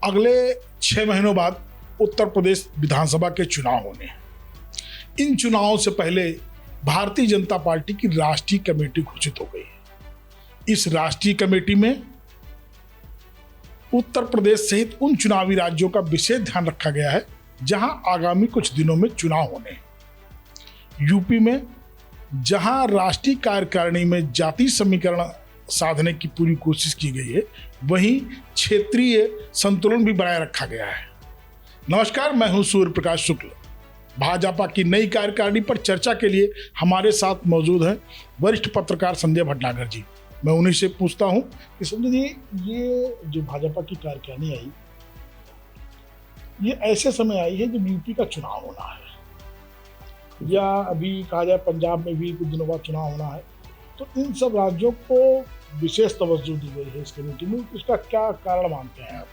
अगले 6 महीनों बाद उत्तर प्रदेश विधानसभा के चुनाव होने हैं। इन चुनावों से पहले भारतीय जनता पार्टी की राष्ट्रीय कमेटी घोषित हो गई है। इस राष्ट्रीय कमेटी में उत्तर प्रदेश सहित उन चुनावी राज्यों का विशेष ध्यान रखा गया है जहां आगामी कुछ दिनों में चुनाव होने हैं। यूपी में जहां राष्ट्रीय कार्यकारिणी में जाति समीकरण साधने की पूरी कोशिश की गई है, वहीं क्षेत्रीय संतुलन भी बनाए रखा गया है। नमस्कार, मैं हूं सूर्य प्रकाश शुक्ल। भाजपा की नई कार्यकारिणी पर चर्चा के लिए हमारे साथ मौजूद हैं वरिष्ठ पत्रकार संजय भटनागर जी। मैं उन्हीं से पूछता हूं कि संजय जी, ये जो भाजपा की कार्यकारिणी आई, ये ऐसे समय आई है जब यूपी का चुनाव होना है, या अभी कहा जाए पंजाब में भी कुछ दिनों बाद चुनाव होना है, तो इन सब राज्यों को विशेष तवज्जो दी गई है इस कमेटी में। इसका क्या कारण मानते हैं आप?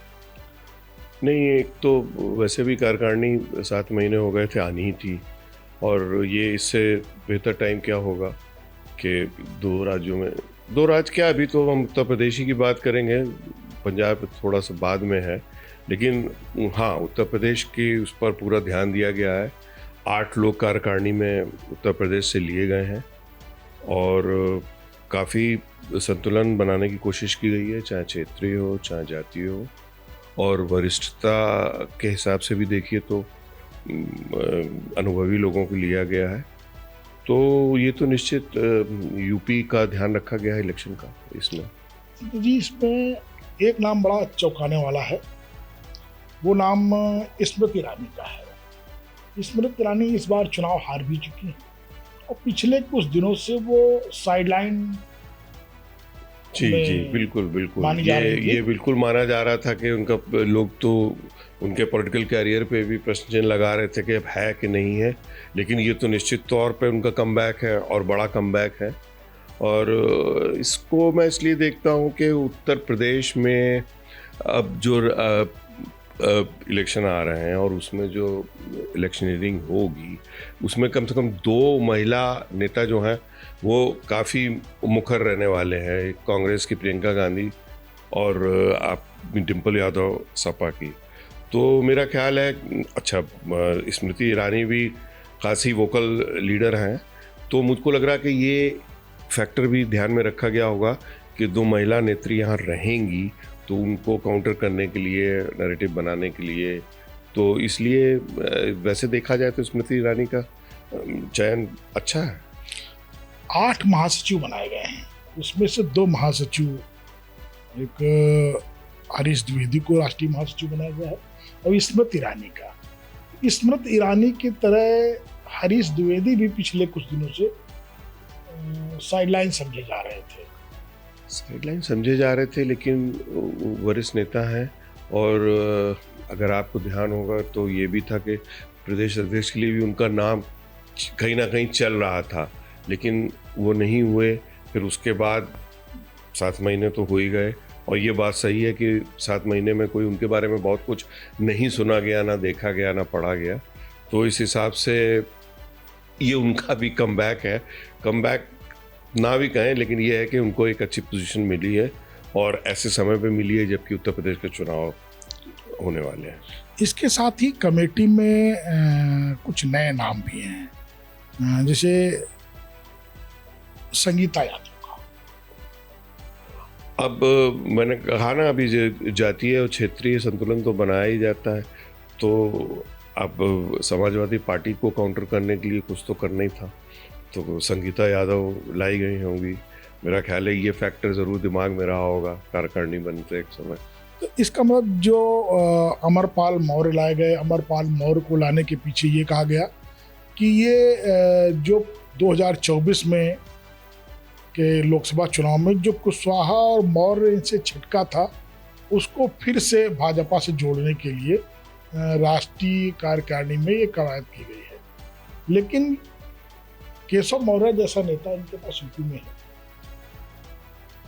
नहीं, एक तो वैसे भी कार्यकारिणी 7 महीने हो गए थे, आनी ही थी, और ये इससे बेहतर टाइम क्या होगा कि दो राज्यों में, दो राज्य क्या, अभी तो हम उत्तर प्रदेश की बात करेंगे, पंजाब थोड़ा सा बाद में है, लेकिन हाँ, उत्तर प्रदेश की उस पर पूरा ध्यान दिया गया है। 8 लोग कार्यकारिणी में उत्तर प्रदेश से लिए गए हैं और काफ़ी संतुलन बनाने की कोशिश की गई है, चाहे क्षेत्रीय हो चाहे जातीय हो, और वरिष्ठता के हिसाब से भी देखिए तो अनुभवी लोगों को लिया गया है। तो ये तो निश्चित यूपी का ध्यान रखा गया है इलेक्शन का इसमें। जी, इसमें एक नाम बड़ा चौंकाने वाला है, वो नाम स्मृति ईरानी का है। स्मृति ईरानी इस बार चुनाव हार भी चुकी हैं और पिछले कुछ दिनों से वो साइडलाइन जी बिल्कुल ये बिल्कुल माना जा रहा था कि उनका, लोग तो उनके पॉलिटिकल कैरियर पे भी प्रश्न चिन्ह लगा रहे थे कि अब है कि नहीं है, लेकिन ये तो निश्चित तौर पे उनका कमबैक है और बड़ा कमबैक है। और इसको मैं इसलिए देखता हूँ कि उत्तर प्रदेश में अब जो इलेक्शन आ रहे हैं और उसमें जो इलेक्शनरिंग होगी, उसमें कम से कम 2 महिला नेता जो हैं वो काफ़ी मुखर रहने वाले हैं। एक कांग्रेस की प्रियंका गांधी और आप डिम्पल यादव सपा की। तो मेरा ख्याल है, अच्छा, स्मृति ईरानी भी खासी वोकल लीडर हैं, तो मुझको लग रहा है कि ये फैक्टर भी ध्यान में रखा गया होगा कि 2 महिला नेत्री यहाँ रहेंगी, तो उनको काउंटर करने के लिए, नैरेटिव बनाने के लिए, तो इसलिए वैसे देखा जाए तो स्मृति ईरानी का चयन अच्छा है। 8 महासचिव बनाए गए हैं, उसमें से 2 महासचिव, एक हरीश द्विवेदी को राष्ट्रीय महासचिव बनाया गया है और स्मृति ईरानी का। स्मृति ईरानी की तरह हरीश द्विवेदी भी पिछले कुछ दिनों से साइडलाइन समझे जा रहे थे, लेकिन वरिष्ठ नेता हैं। और अगर आपको ध्यान होगा तो ये भी था कि प्रदेश अध्यक्ष के लिए भी उनका नाम कहीं ना कहीं चल रहा था, लेकिन वो नहीं हुए। फिर उसके बाद 7 महीने तो हो ही गए, और ये बात सही है कि 7 महीने में कोई उनके बारे में बहुत कुछ नहीं सुना गया, ना देखा गया, ना पढ़ा गया। तो इस हिसाब से ये उनका भी कमबैक है। कमबैक ना भी कहें, लेकिन ये है कि उनको एक अच्छी पोजीशन मिली है, और ऐसे समय पे मिली है जबकि उत्तर प्रदेश के चुनाव होने वाले हैं। इसके साथ ही कमेटी में कुछ नए नाम भी हैं, जैसे संगीता यादव का। अब मैंने कहा ना, अभी जातीय और क्षेत्रीय संतुलन तो बनाया ही जाता है, तो अब समाजवादी पार्टी को काउंटर करने के लिए कुछ तो करना ही था, तो संगीता यादव लाई गई होंगी। मेरा ख्याल है ये फैक्टर ज़रूर दिमाग में रहा होगा कार्यकारिणी बनते एक समय। तो इसका मतलब जो अमरपाल मौर्य लाए गए, अमरपाल मौर्य को लाने के पीछे ये कहा गया कि ये जो 2024 में के लोकसभा चुनाव में जो कुशवाहा और मौर्य इनसे छिटका था, उसको फिर से भाजपा से जोड़ने के लिए राष्ट्रीय कार्यकारिणी में ये कवायद की गई है। लेकिन केशव मौर्य जैसा नेता इनके पास यूपी में है।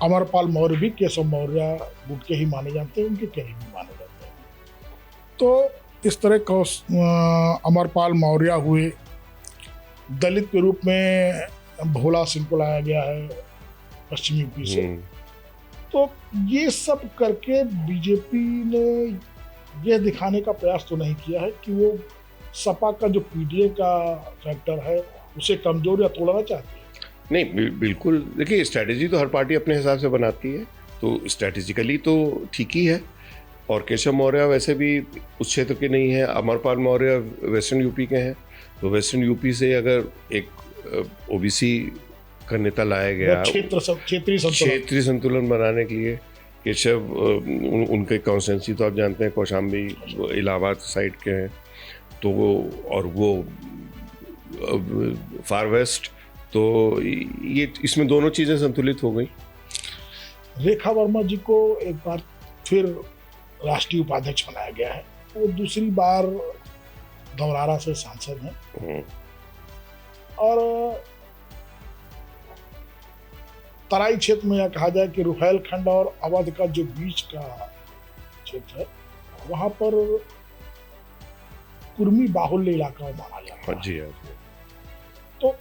अमरपाल मौर्य भी केशव मौर्य गुट के ही माने जाते हैं, उनके करीबी माने जाते हैं। तो इस तरह का अमरपाल मौर्य हुए, दलित के रूप में भोला सिंह को लाया गया है पश्चिमी यूपी से। तो ये सब करके बीजेपी ने यह दिखाने का प्रयास तो नहीं किया है कि वो सपा का जो पीडीए का फैक्टर है उसे कमजोर या तोड़ना चाहती है। नहीं, बिल्कुल देखिए, स्ट्रैटेजी तो हर पार्टी अपने हिसाब से बनाती है, तो स्ट्रैटेजिकली तो ठीक ही है। और केशव मौर्य वैसे भी उस क्षेत्र के नहीं है, अमरपाल मौर्य वेस्टर्न यूपी के हैं, तो वेस्टर्न यूपी से अगर एक ओबीसी का नेता लाया गया क्षेत्रीय संतुलन बनाने के लिए, केशव उनके कॉन्स्टिट्यूंसी तो आप जानते हैं कौशाम्बी इलाहाबाद साइड के हैं, तो वो फार वेस्ट, तो ये इसमें दोनों चीज़ें संतुलित हो गई। रेखा वर्मा जी को एक बार फिर राष्ट्रीय उपाध्यक्ष बनाया गया है, वो दूसरी बार धौरारा से सांसद हैं और तराई क्षेत्र में यह कहा जाए कि रुहेलखंड और अवध का जो बीच का क्षेत्र है वहां पर कुर्मी बाहुल्य इलाका माना जाता है। जी। तो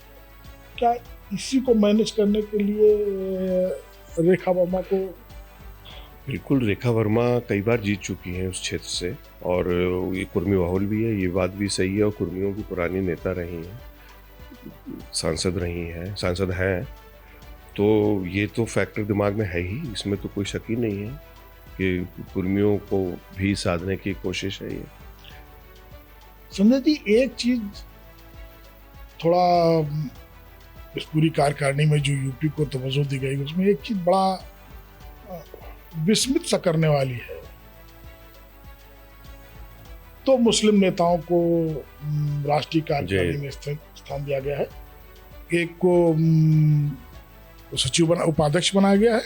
क्या इसी को मैनेज करने के लिए रेखा वर्मा को? बिल्कुल, रेखा वर्मा कई बार जीत चुकी हैं उस क्षेत्र से, और ये कुर्मी बाहुल भी है, ये बात भी सही है, और कुर्मियों की पुरानी नेता रही हैं, सांसद हैं, तो ये तो फैक्टर दिमाग में है ही, इसमें तो कोई शक ही नहीं है कि कुर्मियों को भी साधने की कोशिश है ये। संजय जी, एक चीज थोड़ा इस पूरी कार्यकारिणी में जो यूपी को तवज्जो दी गई उसमें एक चीज बड़ा विस्मित सा करने वाली है। तो मुस्लिम नेताओं को राष्ट्रीय कार्यकारिणी में स्थान दिया गया है, एक को सचिव उपाध्यक्ष बनाया गया है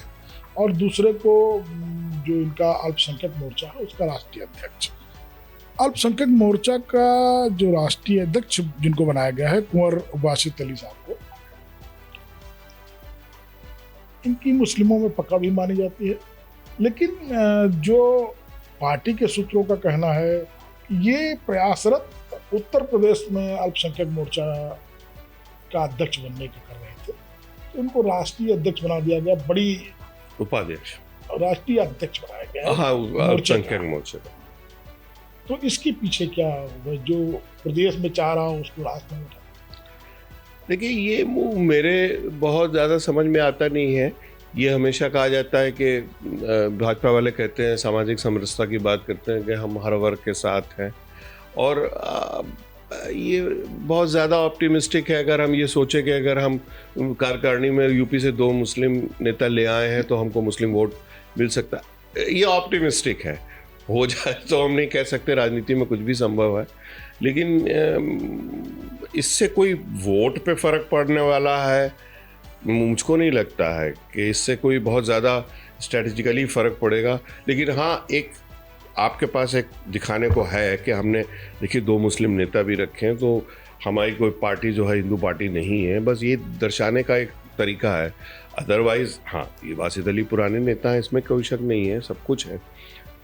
और दूसरे को जो इनका अल्पसंख्यक मोर्चा है उसका राष्ट्रीय अध्यक्ष। अल्पसंख्यक मोर्चा का जो राष्ट्रीय अध्यक्ष जिनको बनाया गया है कुंवर बासित अली साहब को, इनकी मुस्लिमों में पकड़ भी मानी जाती है, लेकिन जो पार्टी के सूत्रों का कहना है ये प्रयासरत उत्तर प्रदेश में अल्पसंख्यक मोर्चा का अध्यक्ष बनने के कर रहे थे, तो उनको राष्ट्रीय अध्यक्ष बना दिया गया, बड़ी उपाध्यक्ष राष्ट्रीय अध्यक्ष बनाया गया। हाँ, अल्पसंख्यक मोर्चा। तो इसके पीछे क्या होगा? जो प्रदेश में चाह रहा हो उसको राष्ट्र में उठा। देखिए, ये मेरे बहुत ज़्यादा समझ में आता नहीं है। ये हमेशा कहा जाता है कि भाजपा वाले कहते हैं, सामाजिक समरसता की बात करते हैं कि हम हर वर्ग के साथ हैं, और ये बहुत ज़्यादा ऑप्टिमिस्टिक है अगर हम ये सोचें कि अगर हम कार्यकारिणी में यूपी से 2 मुस्लिम नेता ले आए हैं तो हमको मुस्लिम वोट मिल सकता है। ये ऑप्टिमिस्टिक है, हो जाए तो हम नहीं कह सकते, राजनीति में कुछ भी संभव है, लेकिन इससे कोई वोट पे फ़र्क पड़ने वाला है मुझको नहीं लगता है कि इससे कोई बहुत ज़्यादा स्ट्रेटेजिकली फ़र्क पड़ेगा। लेकिन हाँ, एक आपके पास एक दिखाने को है कि हमने देखिए 2 मुस्लिम नेता भी रखे हैं, तो हमारी कोई पार्टी जो है हिंदू पार्टी नहीं है, बस ये दर्शाने का एक तरीका है। अदरवाइज़ हाँ, ये बासित अली पुराने नेता हैं, इसमें कोई शक नहीं है, सब कुछ है,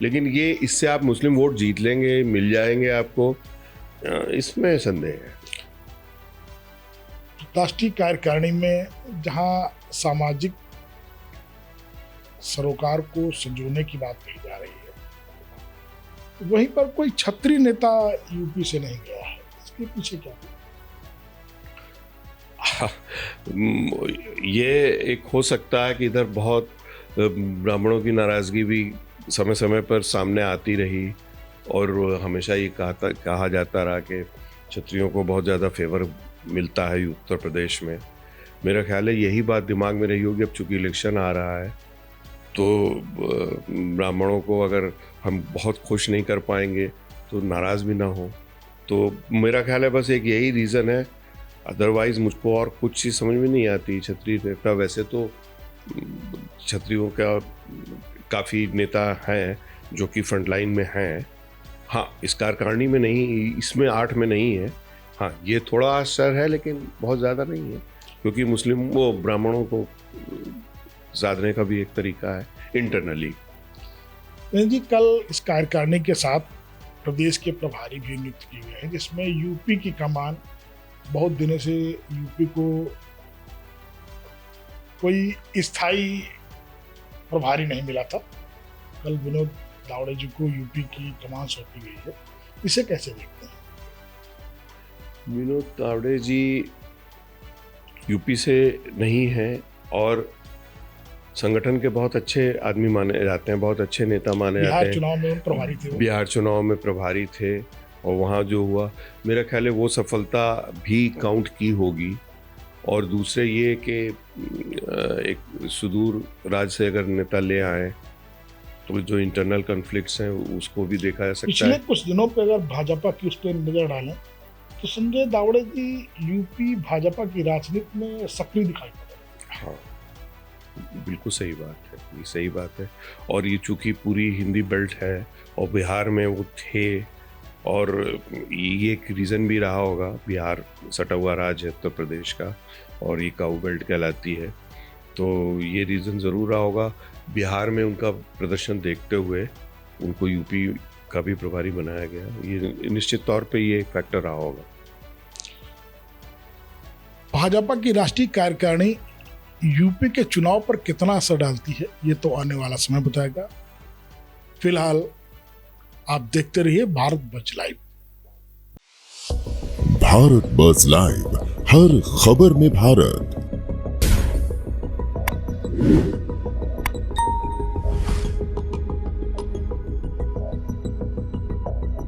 लेकिन ये इससे आप मुस्लिम वोट जीत लेंगे, मिल जाएंगे आपको, इसमें संदेह है। राष्ट्रीय कार्यकारिणी में जहां सामाजिक सरोकार को संजोने की बात कही जा रही है, वहीं पर कोई क्षत्रिय नेता यूपी से नहीं गया है, इसके पीछे क्या? ये एक हो सकता है कि इधर बहुत ब्राह्मणों की नाराज़गी भी समय समय पर सामने आती रही, और हमेशा ये कहा जाता रहा कि क्षत्रियों को बहुत ज़्यादा फेवर मिलता है उत्तर प्रदेश में। मेरा ख्याल है यही बात दिमाग में रही होगी। अब चूँकि इलेक्शन आ रहा है तो ब्राह्मणों को अगर हम बहुत खुश नहीं कर पाएंगे तो नाराज़ भी ना हो, तो मेरा ख्याल है बस एक यही रीज़न है। अदरवाइज़ मुझको और कुछ चीज़ समझ में नहीं आती। क्षत्रिय नेता, वैसे तो क्षत्रियों का काफ़ी नेता हैं जो कि फ्रंट लाइन में हैं, हाँ इस कार्यकारिणी में नहीं, इसमें 8 में नहीं है। हाँ, ये थोड़ा असर है लेकिन बहुत ज़्यादा नहीं है, क्योंकि वो ब्राह्मणों को साधने का भी एक तरीका है इंटरनली। जी, कल इस कार्यकारिणी के साथ प्रदेश के प्रभारी भी नियुक्त किए गए हैं, जिसमें यूपी की कमान, बहुत दिनों से यूपी को कोई स्थायी प्रभारी नहीं मिला था। कल विनोद दावड़े जी को यूपी की कमान सौंपी गई है, इसे कैसे देखते हैं? विनोद तावड़े जी यूपी से नहीं हैं और संगठन के बहुत अच्छे आदमी माने जाते हैं, बहुत अच्छे नेता माने जाते बिहार हैं। चुनाव में प्रभारी थे वो। बिहार चुनाव में प्रभारी थे और वहाँ जो हुआ, मेरा ख्याल है वो सफलता भी काउंट की होगी। और दूसरे ये कि एक सुदूर राज्य से अगर नेता ले आए तो जो इंटरनल कॉन्फ्लिक्ट्स हैं उसको भी देखा जा सकता पिछले है। कुछ दिनों पे अगर भाजपा की उस पर नजर डालें तो संजय दावड़े जी यूपी भाजपा की राजनीति में सक्रिय दिखाई पड़ रहे हैं। हाँ, बिल्कुल सही बात है, ये सही बात है। और ये चूंकि पूरी हिंदी बेल्ट है और बिहार में वो थे, और ये एक रीज़न भी रहा होगा, बिहार सटा हुआ राज्य है उत्तर प्रदेश का और ये काऊ बेल्ट कहलाती है, तो ये रीज़न ज़रूर रहा होगा। बिहार में उनका प्रदर्शन देखते हुए उनको यूपी का भी प्रभारी बनाया गया, ये निश्चित तौर पे ये एक फैक्टर रहा होगा। भाजपा की राष्ट्रीय कार्यकारिणी यूपी के चुनाव पर कितना असर डालती है, ये तो आने वाला समय बताएगा। फिलहाल आप देखते रहिए Bharat buzz live. Bharat buzz live, हर खबर में भारत।